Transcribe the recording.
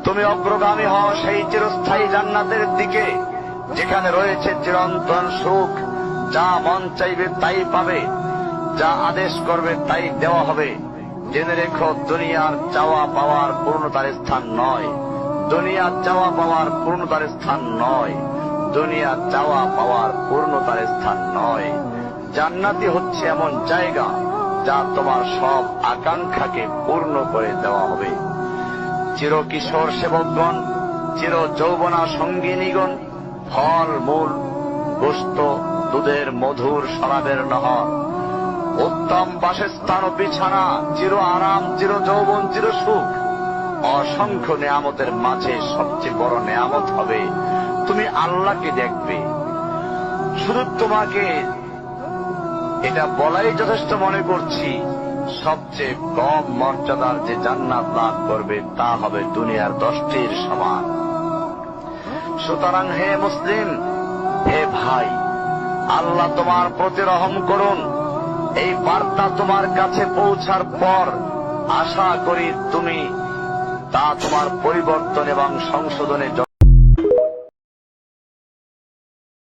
তুমি অগ্রগামী হও সেই চিরস্থায়ী জান্নাতের দিকে, যেখানে রয়েছে চিরন্তন সুখ। যা মন চাইবে তাই পাবে, যা আদেশ করবে তাই দেওয়া হবে। জেনে রেখো, দুনিয়ার চাওয়া পাওয়ার পূর্ণতার স্থান নয়। দুনিয়ার চাওয়া পাওয়ার পূর্ণতার স্থান নয়। দুনিয়ার চাওয়া পাওয়ার পূর্ণতার স্থান নয়। জান্নাতি হচ্ছে এমন জায়গা যা তোমার সব আকাঙ্ক্ষাকে পূর্ণ করে দেওয়া হবে। চির কিশোর সেবকগণ, চির যৌবনা সঙ্গিনীগণ, ফল মূল, গোশত, দুধের মধুর শরাবের নহর, উত্তম বাসস্থান ও বিছানা, চির আরাম, চির যৌবন, চির সুখ, অসংখ্য নেয়ামতের মাঝে সবচেয়ে বড় নেয়ামত হবে তুমি আল্লাহকে দেখবে। শুধু তোমাকে এটা বলাই যথেষ্ট মনে করছি, সবচেয়ে কম মর্যাদার যে জান্নাত লাভ করবে তা হবে দুনিয়ার 10টির সমান। সুতরাং হে মুসলিম, হে ভাই, আল্লাহ তোমার প্রতি রহম করুন। এই বার্তা তোমার কাছে পৌঁছার পর আশা করি তুমি তা তোমার পরিবর্তন এবং সংশোধনে